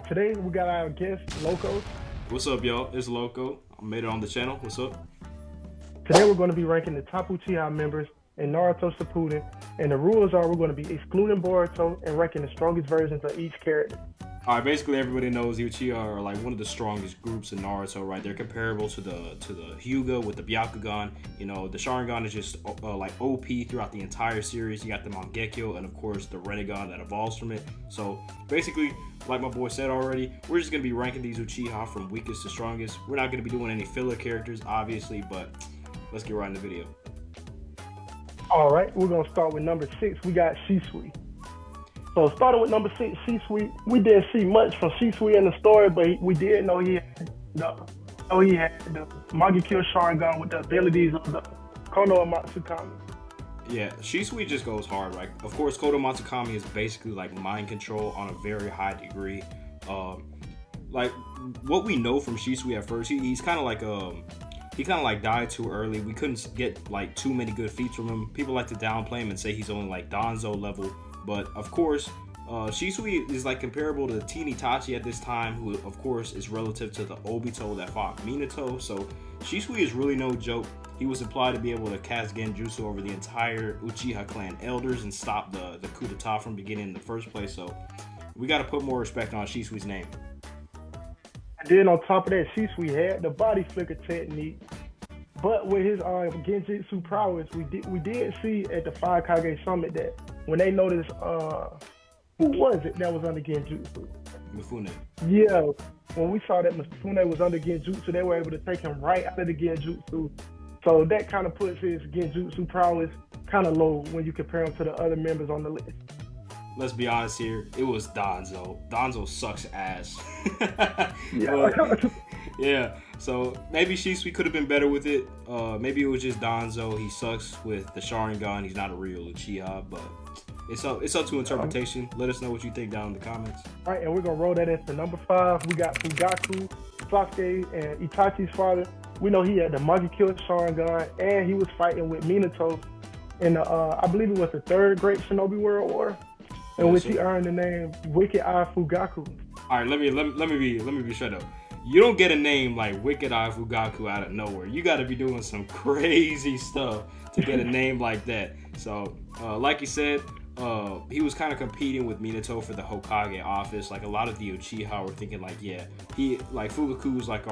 right, today we got our guest, Loko. What's up, y'all? It's Loko. I made it on the channel. What's up? Today we're going to be ranking the top Uchiha members in Naruto Shippuden, and the rules are we're going to be excluding Boruto and ranking the strongest versions of each character. All right, basically everybody knows the Uchiha are like one of the strongest groups in Naruto, right? They're comparable to the Hyuga with the Byakugan. You know, the Sharingan is just like OP throughout the entire series. You got the Mangekyo and of course the Rinnegan that evolves from it. So basically, like my boy said already, we're just gonna be ranking these Uchiha from weakest to strongest. We're not gonna be doing any filler characters, obviously, but let's get right in the video. All right, we're going to start with number 6. We got Shisui. So starting with number 6, Shisui, we didn't see much from Shisui in the story, but we did know he had the Mangekyo Sharingan with the abilities of the Kono Matsukami. Yeah, Shisui just goes hard. Like, of course, Kodo Matsukami is basically like mind control on a very high degree. Like what we know from Shisui at first, he's kind of like he kind of like died too early. We couldn't get like too many good feats from him. People like to downplay him and say he's only like Danzo level, but of course, Shisui is like comparable to Teen Itachi at this time, who of course is relative to the Obito that fought Minato. So Shisui is really no joke. He was implied to be able to cast Genjutsu over the entire Uchiha clan elders and stop the coup d'etat from beginning in the first place. So we got to put more respect on Shisui's name. And then on top of that, Shisui had the body flicker technique, but with his Genjutsu prowess, we did see at the Five Kage Summit that when they noticed, who was it that was under Genjutsu? Mifune. Yeah, when we saw that Mifune was under Genjutsu, they were able to take him right out of the Genjutsu. So that kind of puts his Genjutsu prowess kind of low when you compare him to the other members on the list. Let's be honest here, it was Danzo. Danzo sucks ass. Yeah. Yeah, so maybe Shisui could have been better with it. Maybe it was just Danzo. He sucks with the Sharingan. He's not a real Uchiha, but it's up to interpretation. Let us know what you think down in the comments. All right, and we're going to roll that into number 5. We got Fugaku, Sauke, and Itachi's father. We know he had the Mangekyo Sharingan, and he was fighting with Minato in the, I believe it was the third Great Shinobi World War, in which he earned the name Wicked Eye Fugaku. All right, let me be straight up. You don't get a name like Wicked Eye Fugaku out of nowhere. You got to be doing some crazy stuff to get a name like that. So, like you said, he was kind of competing with Minato for the Hokage office. Like a lot of the Uchiha were thinking, like, yeah, he like Fugaku's like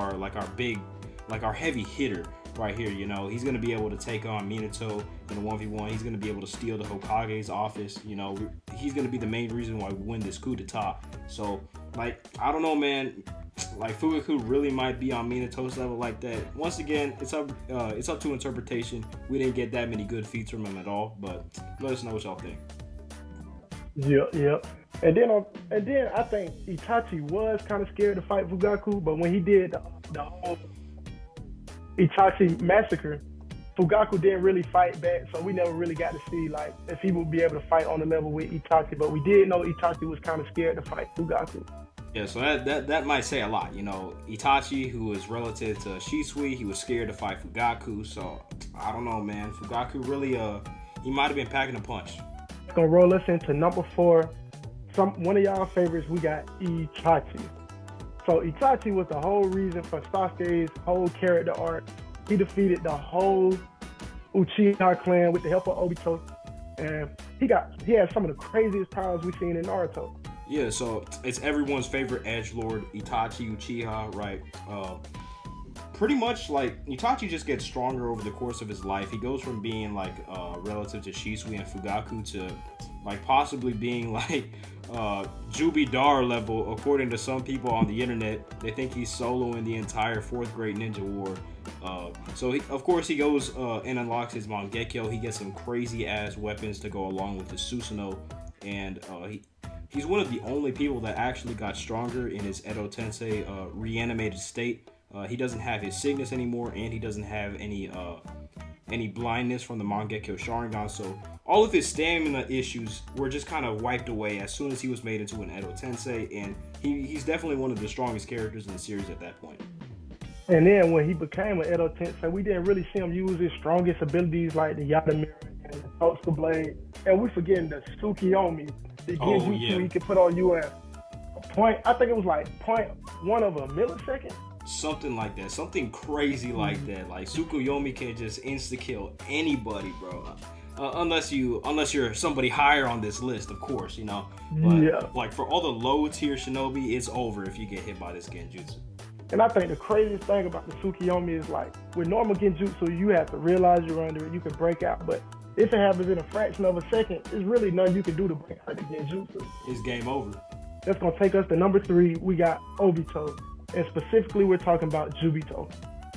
our heavy hitter right here. You know, he's gonna be able to take on Minato in a 1v1. He's gonna be able to steal the Hokage's office. You know, he's gonna be the main reason why we win this coup d'etat. So, like, I don't know, man. Like Fugaku really might be on Minato's level like that. Once again, it's up to interpretation. We didn't get that many good feats from him at all, but let us know what y'all think. Yeah. And then I think Itachi was kind of scared to fight Fugaku, but when he did the whole Itachi massacre, Fugaku didn't really fight back, so we never really got to see like if he would be able to fight on the level with Itachi. But we did know Itachi was kind of scared to fight Fugaku. Yeah, so that might say a lot. You know, Itachi, who is relative to Shisui, he was scared to fight Fugaku. So I don't know, man. Fugaku really, he might have been packing a punch. Gonna roll us into number 4. One of y'all favorites. We got Itachi. So Itachi was the whole reason for Sasuke's whole character arc. He defeated the whole Uchiha clan with the help of Obito, and he had some of the craziest powers we've seen in Naruto. Yeah, so it's everyone's favorite edgelord, Itachi Uchiha, right? Pretty much like Itachi just gets stronger over the course of his life. He goes from being like relative to Shisui and Fugaku to like possibly being like Jubidar level, according to some people on the internet. They think he's soloing the entire 4th Great Ninja War. So of course he goes and unlocks his Mangekyo. He gets some crazy ass weapons to go along with his Susanoo, and he's one of the only people that actually got stronger in his Edo Tensei reanimated state. He doesn't have his sickness anymore, and he doesn't have any blindness from the Mangekyo Sharingan. So all of his stamina issues were just kind of wiped away as soon as he was made into an Edo Tensei, and he's definitely one of the strongest characters in the series at that point. And then when he became an Edo Tensei, we didn't really see him use his strongest abilities like the Yada Mirror and the Totsuka Blade. And we're forgetting the Tsukiyomi, the Genjutsu he could put on you and I think it was like 0.1 of a millisecond. Something like that, something crazy like that. Like Tsukuyomi can just insta kill anybody, bro. Unless you're somebody higher on this list, of course, you know. But like for all the low tier shinobi, it's over if you get hit by this genjutsu. And I think the craziest thing about the Tsukuyomi is like with normal genjutsu, you have to realize you're under it, you can break out, but if it happens in a fraction of a second, there's really nothing you can do to break out the genjutsu. It's game over. That's gonna take us to number 3. We got Obito. And specifically, we're talking about Jubito.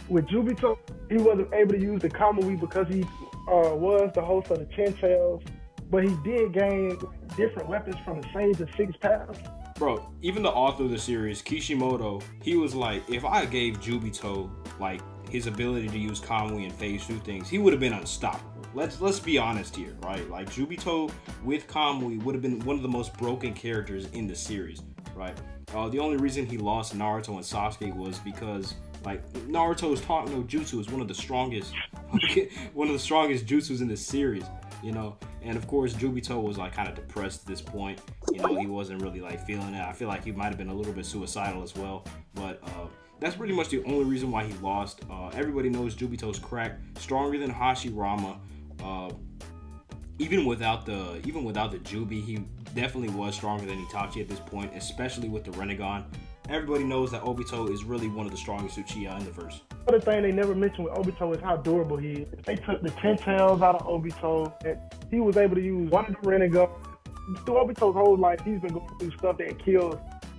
With Jubito, he wasn't able to use the Kamui because he was the host of the Ten Tails, but he did gain different weapons from the Sage of Six Paths. Bro, even the author of the series, Kishimoto, he was like, if I gave Jubito like his ability to use Kamui and phase through things, he would have been unstoppable. Let's be honest here, right? Like Jubito with Kamui would have been one of the most broken characters in the series, right? The only reason he lost Naruto and Sasuke was because like Naruto's taught no jutsu is one of the strongest jutsus in the series, you know. And of course Jubito was like kind of depressed at this point, you know. He wasn't really like feeling it. I feel like he might have been a little bit suicidal as well, but that's pretty much the only reason why he lost. Everybody knows Jubito's crack, stronger than Hashirama. Even without the Jubi, he definitely was stronger than Itachi at this point, especially with the Rinnegan. Everybody knows that Obito is really one of the strongest Uchiha in the verse. Another thing they never mentioned with Obito is how durable he is. They took the 10 tails out of Obito, and he was able to use one of the Rinnegan. Through Obito's whole life, he's been going through stuff that kills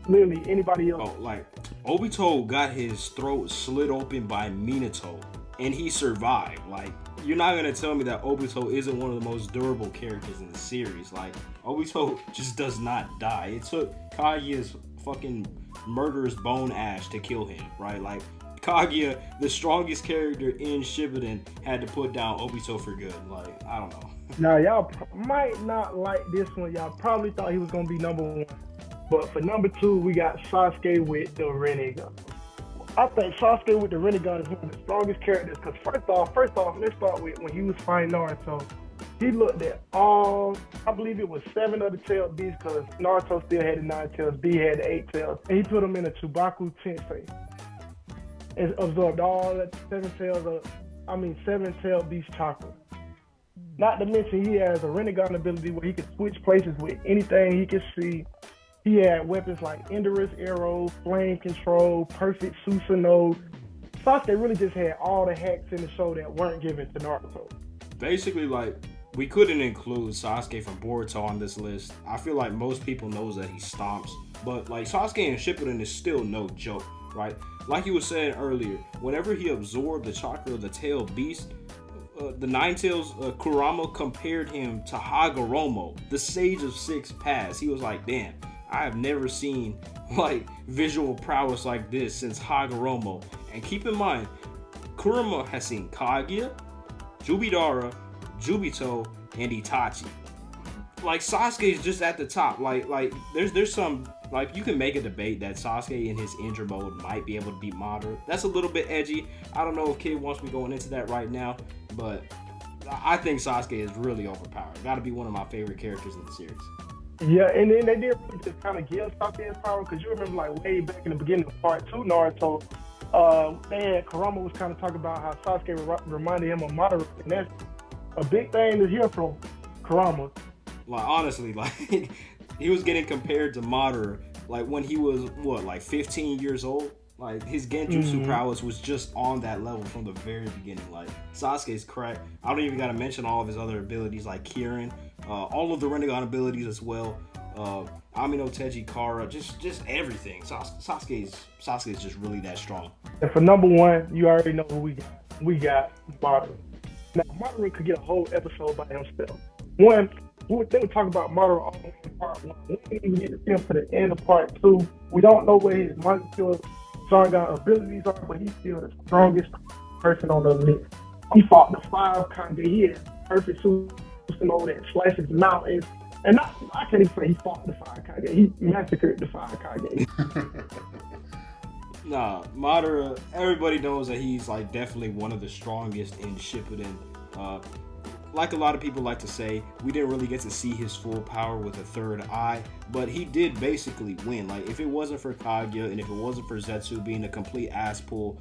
literally anybody else. Oh, like Obito got his throat slit open by Minato, and he survived. Like, you're not gonna tell me that Obito isn't one of the most durable characters in the series. Like, Obito just does not die. It took Kaguya's fucking murderous bone ash to kill him, right? Like, Kaguya, the strongest character in Shippuden, had to put down Obito for good. Like, I don't know. Now, y'all might not like this one. Y'all probably thought he was gonna be number 1. But for number 2, we got Sasuke with the Rinnegan. I think Sasuke with the Rinnegan is one of the strongest characters because first off, let's start with when he was fighting Naruto. He looked at all, I believe it was 7 of the tailed beasts because Naruto still had the 9 tails, B had the 8 tails, and he put them in a Chubaku Tensei and absorbed all that 7-tailed beast chakra. Not to mention he has a Rinnegan ability where he can switch places with anything he can see. He had weapons like Endurous Arrow, Flame Control, Perfect Susanoo. Sasuke really just had all the hacks in the show that weren't given to Naruto. Basically, like, we couldn't include Sasuke from Boruto on this list. I feel like most people knows that he stomps, but like Sasuke in Shippuden is still no joke, right? Like you were saying earlier, whenever he absorbed the chakra of the tailed beast, the 9 tails, Kurama compared him to Hagoromo, the Sage of Six Paths. He was like, damn, I have never seen like visual prowess like this since Hagoromo. And keep in mind, Kurama has seen Kaguya, Jubidara, Jubito, and Itachi. Like, Sasuke is just at the top. Like there's some, like, you can make a debate that Sasuke in his Indra mode might be able to beat Madara. That's a little bit edgy. I don't know if Kid wants me going into that right now, but I think Sasuke is really overpowered. Got to be one of my favorite characters in the series. Yeah, and then they did really just kind of give Sasuke his power because you remember, like, way back in the beginning of part 2 Naruto, Kurama was kind of talking about how Sasuke reminded him of Madara, and that's a big thing to hear from Kurama. Like, honestly, like, he was getting compared to Madara, like, when he was, like 15 years old? Like, his Genjutsu prowess was just on that level from the very beginning. Like, Sasuke's crack. I don't even gotta mention all of his other abilities, like Kirin, all of the Rinnegan abilities as well. Amino Teji Kara, just everything. Sasuke is just really that strong. And for number 1, you already know who we got. We got Madara. Now, Madara could get a whole episode by himself. One, they would talk about Madara all in part 1. We didn't even get to see him to the end of part 2. We don't know what his muscular Sharingan abilities are, but he's still the strongest person on the list. He fought the 5 Kage. He had perfect Susanoo that slashes mountains. And I can't even say he fought the 5 Kage. He massacred the 5 Kage. Nah, Madara, everybody knows that he's like definitely one of the strongest in Shippuden. like a lot of people like to say, we didn't really get to see his full power with a third eye, but he did basically win. Like, if it wasn't for Kaguya and if it wasn't for Zetsu being a complete ass pull,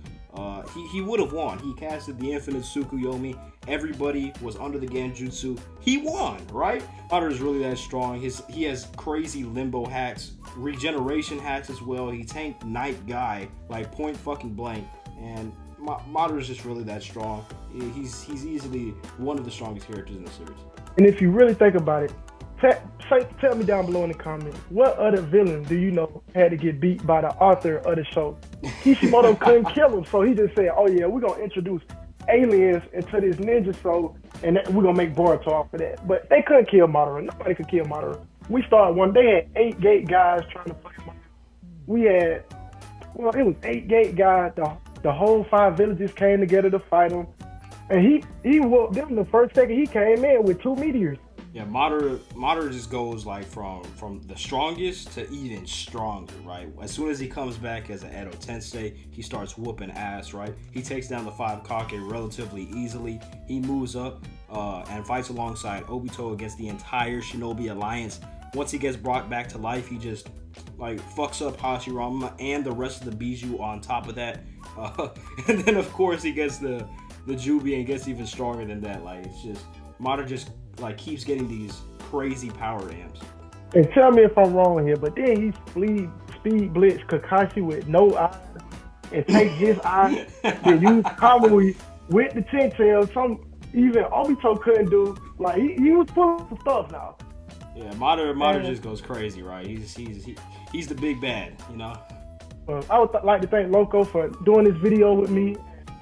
he would have won. He casted the infinite Tsukuyomi. Everybody was under the Genjutsu. He won, right? Madara is really that strong. He has crazy limbo hacks, regeneration hacks as well. He tanked Night Guy like point fucking blank, and Madara is just really that strong. He's easily one of the strongest characters in the series. And if you really think about it, tell me down below in the comments, what other villain do you know had to get beat by the author of the show? Kishimoto couldn't kill him, so he just said, oh yeah, we're going to introduce aliens into this ninja show, and we're going to make Boruto off of that. But they couldn't kill Madara. Nobody could kill Madara. We started one, they had 8 gate guys trying to fight Madara. We had, well, it was 8 gate guys. The whole 5 villages came together to fight him. And he whooped them the first second he came in with 2 meteors. Yeah, Madara just goes like from the strongest to even stronger, right? As soon as he comes back as an Edo Tensei, he starts whooping ass, right? He takes down the 5 Kage relatively easily. He moves up and fights alongside Obito against the entire Shinobi Alliance. Once he gets brought back to life, he just like fucks up Hashirama and the rest of the Bijou on top of that. And then of course he gets the Jubi and gets even stronger than that. Like, it's just Madara just like keeps getting these crazy power amps. And tell me if I'm wrong here, but then he speed blitz Kakashi with no eyes and take his eye and use Kamui with the chin tail. Some even Obito couldn't do. Like he was pulling some stuff now. Yeah, Madara just goes crazy, right? He's the big bad, you know. I would like to thank Loko for doing this video with me.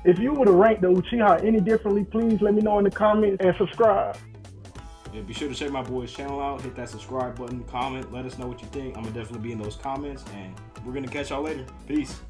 If you would have ranked the Uchiha any differently, please let me know in the comments and subscribe. Yeah, be sure to check my boy's channel out. Hit that subscribe button, comment, let us know what you think. I'm gonna definitely be in those comments, and we're gonna catch y'all later. Peace.